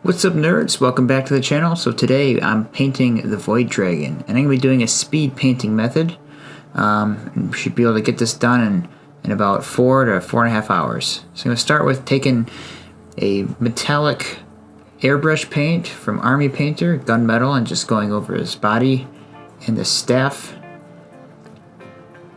What's up, nerds? Welcome back to the channel. So today I'm painting the Void Dragon, and I'm going to be doing a speed painting method. Should be able to get this done in about 4 to 4.5 hours. So I'm going to start with taking a metallic airbrush paint from Army Painter, gunmetal, and just going over his body and the staff.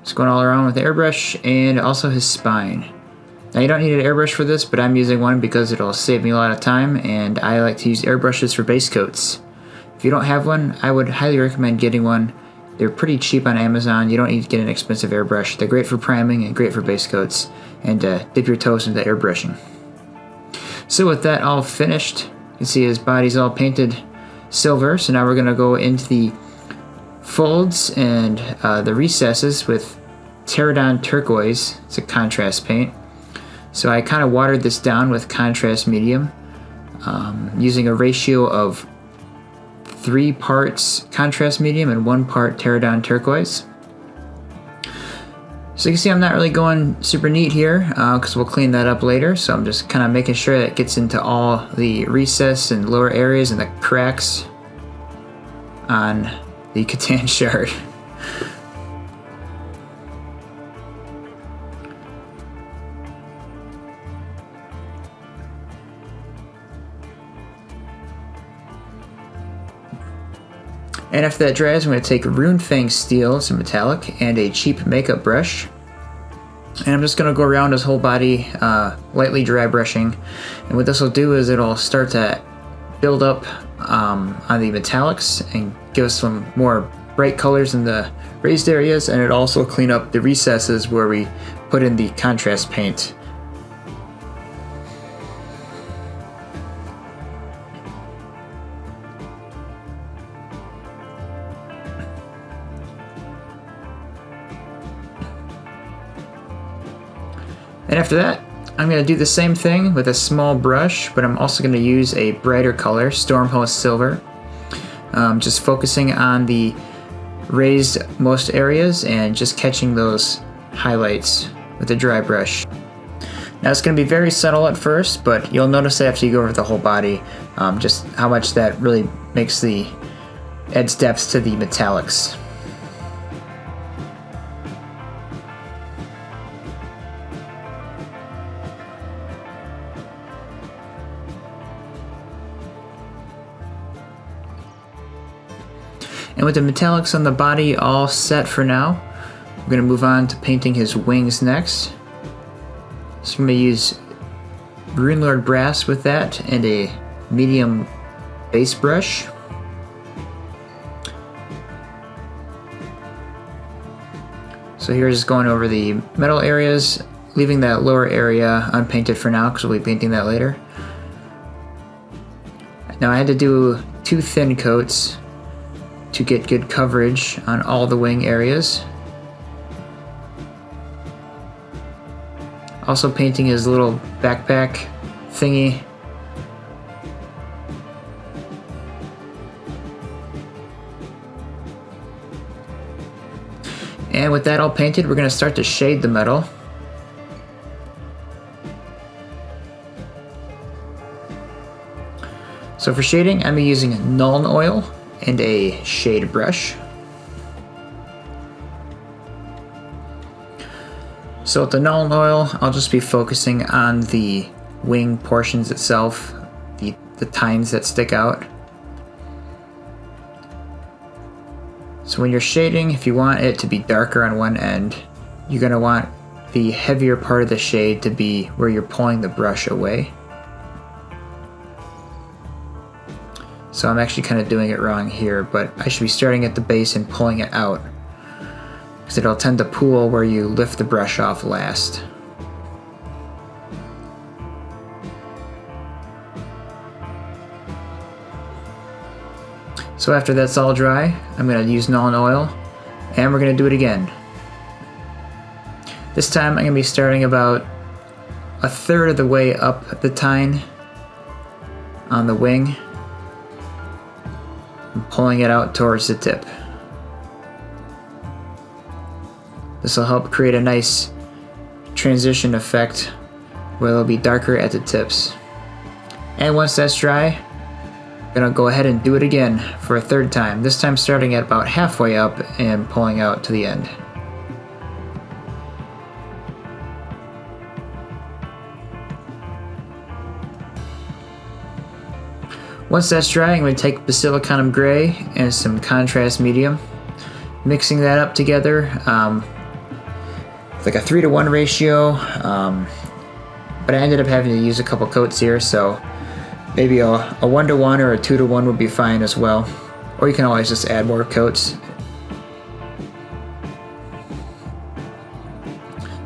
Just going all around with the airbrush and also his spine. Now you don't need an airbrush for this, but I'm using one because it'll save me a lot of time, and I like to use airbrushes for base coats. If you don't have one, I would highly recommend getting one. They're pretty cheap on Amazon. You don't need to get an expensive airbrush. They're great for priming and great for base coats, and dip your toes into airbrushing. So with that all finished, you can see his body's all painted silver. So now we're going to go into the folds and the recesses with Pterodon Turquoise. It's a contrast paint. So I kind of watered this down with contrast medium, using a ratio of 3 parts contrast medium and 1 part Pterodon Turquoise. So you can see I'm not really going super neat here, because we'll clean that up later. So I'm just kind of making sure that it gets into all the recess and lower areas and the cracks on the C'tan Shard. And after that dries, I'm going to take Runefang Steel, some metallic, and a cheap makeup brush. And I'm just going to go around his whole body, lightly dry brushing. And what this will do is it'll start to build up on the metallics and give us some more bright colors in the raised areas. And it'll also clean up the recesses where we put in the contrast paint. And after that, I'm going to do the same thing with a small brush, but I'm also going to use a brighter color, Stormhost Silver. Just focusing on the raised most areas and just catching those highlights with a dry brush. Now it's going to be very subtle at first, but you'll notice that after you go over the whole body, just how much that really adds depth to the metallics. And with the metallics on the body all set for now, we're going to move on to painting his wings next. So I'm going to use Runelord Brass with that and a medium base brush. So here's going over the metal areas, leaving that lower area unpainted for now because we'll be painting that later. Now I had to do 2 thin coats to get good coverage on all the wing areas. Also painting his little backpack thingy. And with that all painted, we're going to start to shade the metal. So for shading, I'm using Nuln Oil and a shade brush. So with the Nuln Oil, I'll just be focusing on the wing portions itself, the tines that stick out. So when you're shading, if you want it to be darker on one end, you're going to want the heavier part of the shade to be where you're pulling the brush away. So I'm actually kind of doing it wrong here, but I should be starting at the base and pulling it out, because it'll tend to pool where you lift the brush off last. So after that's all dry, I'm going to use Nuln Oil, and we're going to do it again. This time I'm going to be starting about 1/3 of the way up the tine on the wing, pulling it out towards the tip. This will help create a nice transition effect where it'll be darker at the tips. And once that's dry, Gonna go ahead and do it again for a third time, this time starting at about halfway up and pulling out to the end. Once that's dry, I'm going to take Basilicanum Gray and some contrast medium, mixing that up together. It's like a 3-to-1 ratio, but I ended up having to use a couple coats here, so maybe a 1-to-1 or a 2-to-1 would be fine as well. Or you can always just add more coats.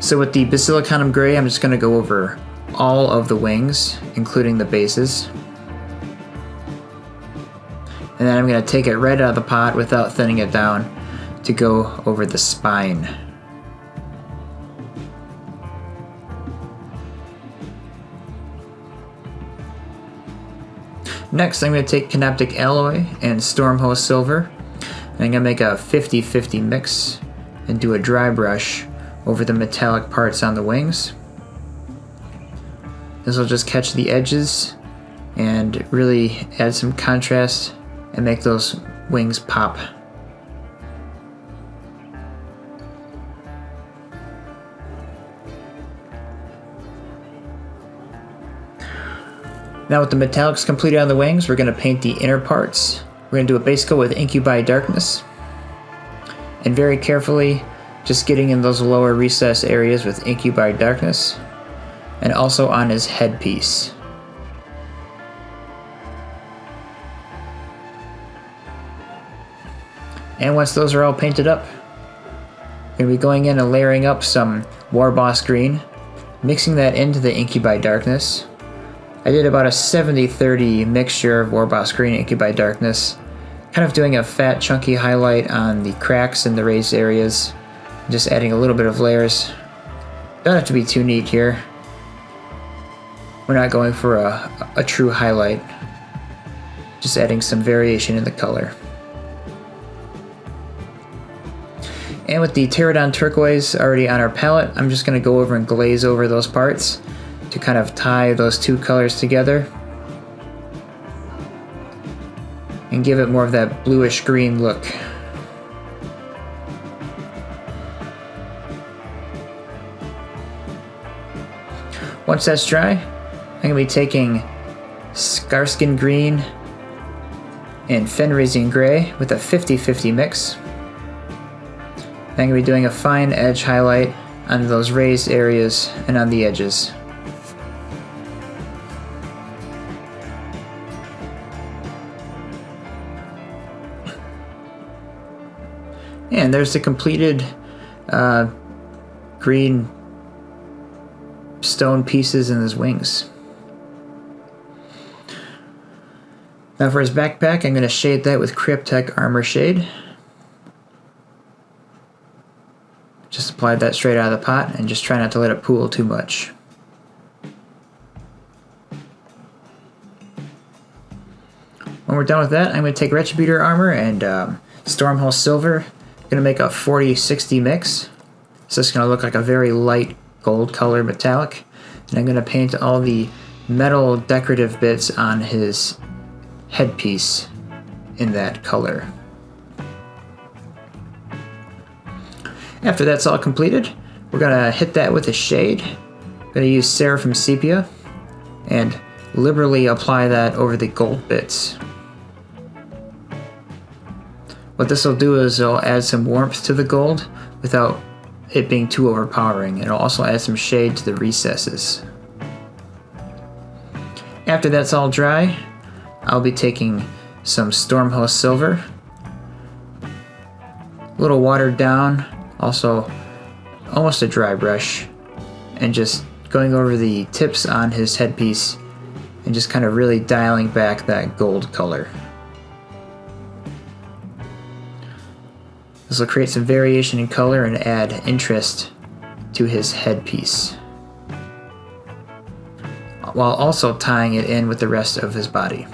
So with the Basilicanum Gray, I'm just going to go over all of the wings, including the bases. And then I'm going to take it right out of the pot without thinning it down to go over the spine. Next, I'm going to take Canoptic Alloy and Stormhost Silver, and I'm going to make a 50-50 mix and do a dry brush over the metallic parts on the wings. This will just catch the edges and really add some contrast and make those wings pop. Now with the metallics completed on the wings, we're going to paint the inner parts. We're going to do a base coat with Incubi Darkness, and very carefully just getting in those lower recess areas with Incubi Darkness, and also on his headpiece. And once those are all painted up, we're going to be going in and layering up some Warboss Green, mixing that into the Incubi Darkness. I did about a 70-30 mixture of Warboss Green and Incubi Darkness, kind of doing a fat chunky highlight on the cracks and the raised areas, just adding a little bit of layers. Don't have to be too neat here. We're not going for a true highlight, just adding some variation in the color. And with the Pterodon Turquoise already on our palette, I'm just going to go over and glaze over those parts to kind of tie those two colors together and give it more of that bluish green look. Once that's dry, I'm going to be taking Scarskin Green and Fenrisian Gray with a 50-50 mix. I'm going to be doing a fine edge highlight on those raised areas and on the edges. And there's the completed green stone pieces in his wings. Now for his backpack, I'm going to shade that with Cryptek Armor Shade. Just apply that straight out of the pot and just try not to let it pool too much. When we're done with that, I'm going to take Retributor Armor and Stormhost Silver. I'm going to make a 40-60 mix. So it's going to look like a very light gold color metallic. And I'm going to paint all the metal decorative bits on his headpiece in that color. After that's all completed, we're going to hit that with a shade. I'm going to use Seraphim Sepia and liberally apply that over the gold bits. What this will do is it'll add some warmth to the gold without it being too overpowering. It'll also add some shade to the recesses. After that's all dry, I'll be taking some Stormhost Silver, a little watered down, also almost a dry brush, and just going over the tips on his headpiece and just kind of really dialing back that gold color. This will create some variation in color and add interest to his headpiece, while also tying it in with the rest of his body.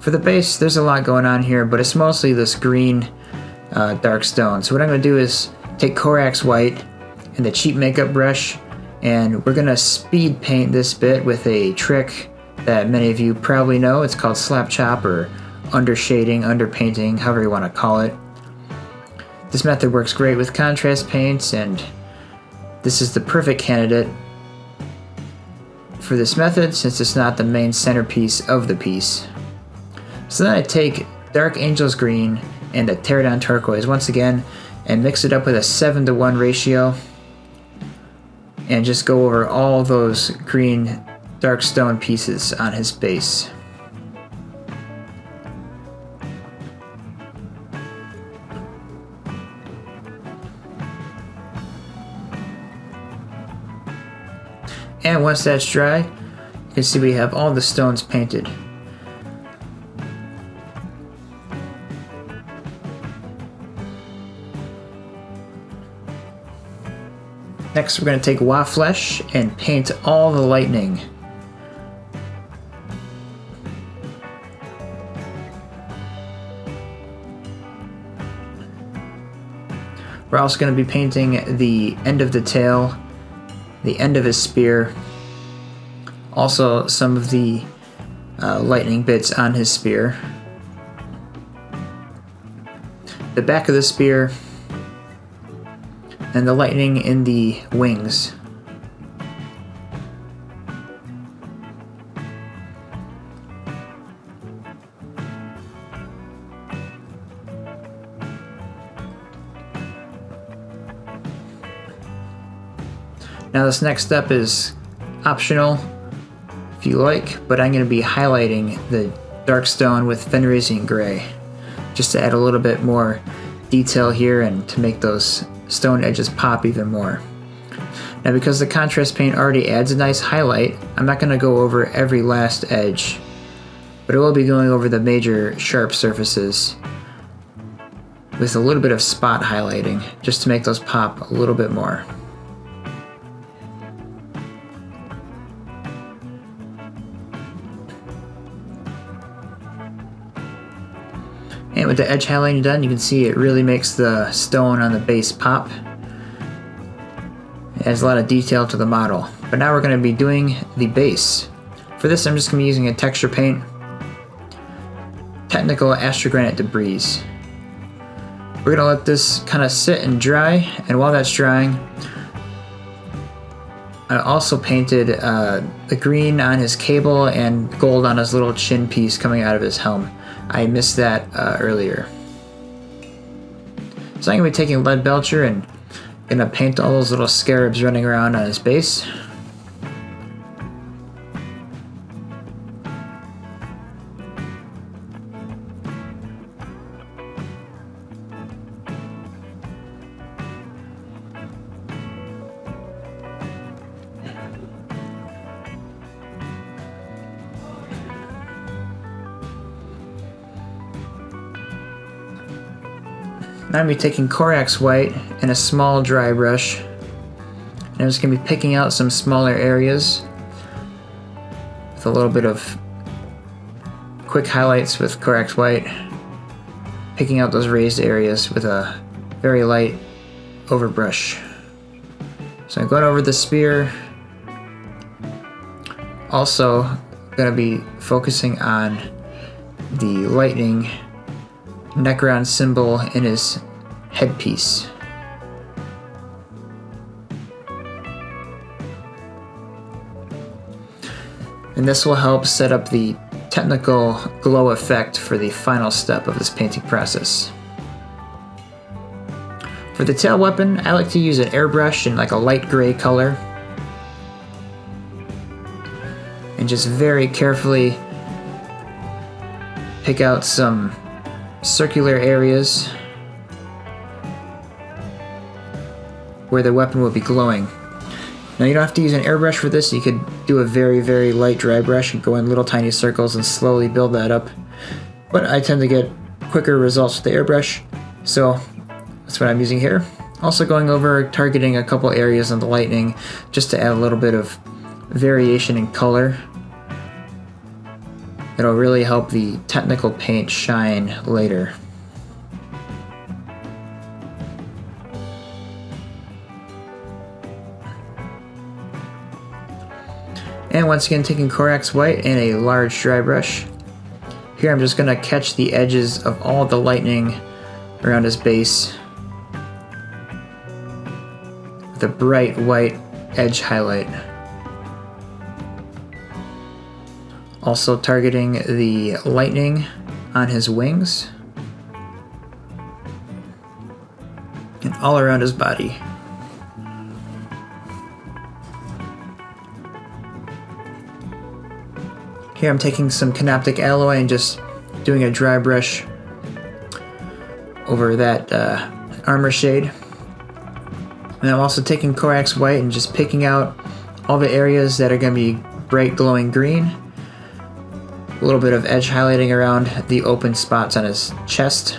For the base, there's a lot going on here, but it's mostly this green dark stone. So what I'm going to do is take Corax White and the cheap makeup brush, and we're going to speed paint this bit with a trick that many of you probably know. It's called slap chop or undershading, underpainting, however you want to call it. This method works great with contrast paints, and this is the perfect candidate for this method since it's not the main centerpiece of the piece. So then I take Dark Angel's Green and the Pterodon Turquoise once again and mix it up with a 7:1 ratio and just go over all those green dark stone pieces on his base. And once that's dry, you can see we have all the stones painted. Next, we're going to take Wa Flesh and paint all the lightning. We're also going to be painting the end of the tail, the end of his spear, also some of the lightning bits on his spear, the back of the spear, and the lightning in the wings. Now this next step is optional if you like, but I'm going to be highlighting the dark stone with Fenrisian Gray just to add a little bit more detail here and to make those stone edges pop even more. Now because the contrast paint already adds a nice highlight, I'm not going to go over every last edge, but I will be going over the major sharp surfaces with a little bit of spot highlighting just to make those pop a little bit more. And with the edge highlighting done, you can see it really makes the stone on the base pop. It adds a lot of detail to the model. But now we're going to be doing the base. For this, I'm just going to be using a texture paint, Technical Astrogranite Debris. We're going to let this kind of sit and dry, and while that's drying, I also painted the green on his cable and gold on his little chin piece coming out of his helm. I missed that earlier. So I'm going to be taking Lead Belcher and going to paint all those little scarabs running around on his base. Now I'm going to be taking Corax White and a small dry brush, and I'm just going to be picking out some smaller areas with a little bit of quick highlights with Corax White, picking out those raised areas with a very light overbrush. So I'm going over the spear. Also going to be focusing on the lightning Necron symbol in his headpiece. And this will help set up the technical glow effect for the final step of this painting process. For the tail weapon, I like to use an airbrush in like a light gray color and just very carefully pick out some circular areas where the weapon will be glowing. Now you don't have to use an airbrush for this. You could do a very, very light dry brush and go in little tiny circles and slowly build that up. But I tend to get quicker results with the airbrush, so that's what I'm using here. Also going over targeting a couple areas on the lightning just to add a little bit of variation in color. It'll really help the technical paint shine later. And once again, taking Corax White and a large dry brush. Here I'm just going to catch the edges of all the lightning around his base with a bright white edge highlight. Also targeting the lightning on his wings and all around his body. Here I'm taking some Canoptic Alloy and just doing a dry brush over that armor shade. And I'm also taking Corax White and just picking out all the areas that are going to be bright glowing green. A little bit of edge highlighting around the open spots on his chest.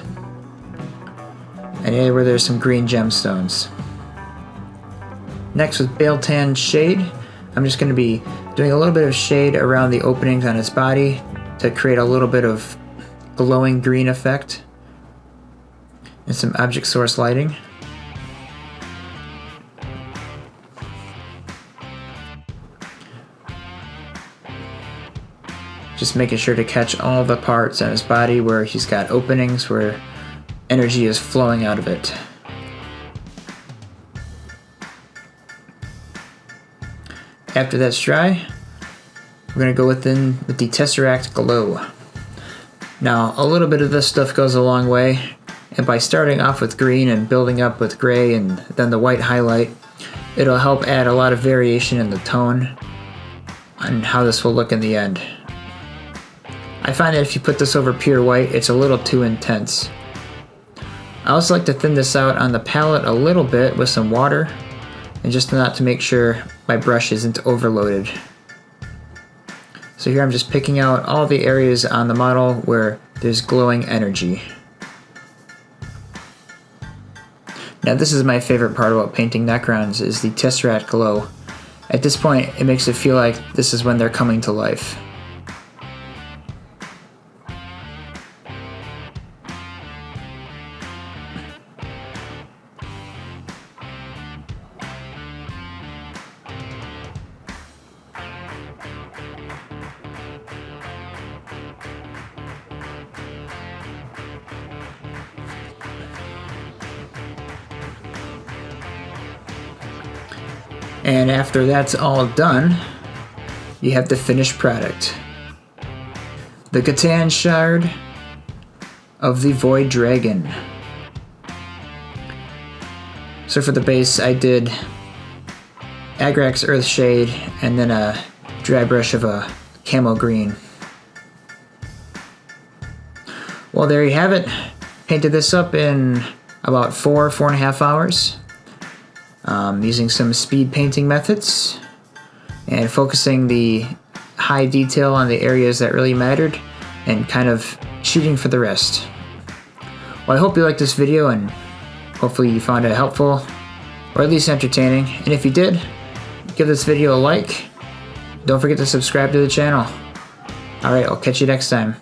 And anywhere where there's some green gemstones. Next, with C'tan Shade, I'm just going to be doing a little bit of shade around the openings on his body to create a little bit of glowing green effect. And some object source lighting. Just making sure to catch all the parts on his body where he's got openings where energy is flowing out of it. After that's dry, we're going to go within with the Tesseract Glow. Now, a little bit of this stuff goes a long way, and by starting off with green and building up with gray and then the white highlight, it'll help add a lot of variation in the tone on how this will look in the end. I find that if you put this over pure white, it's a little too intense. I also like to thin this out on the palette a little bit with some water, and just not to make sure my brush isn't overloaded. So here I'm just picking out all the areas on the model where there's glowing energy. Now this is my favorite part about painting Necrons, is the Tesseract Glow. At this point, it makes it feel like this is when they're coming to life. And after that's all done, you have the finished product. The C'tan Shard of the Void Dragon. So for the base, I did Agrax Earth Shade and then a dry brush of a camo green. Well, there you have it. Painted this up in about 4.5 hours. Using some speed painting methods and focusing the high detail on the areas that really mattered and kind of shooting for the rest. Well, I hope you liked this video and hopefully you found it helpful or at least entertaining. And if you did, give this video a like. Don't forget to subscribe to the channel. Alright, I'll catch you next time.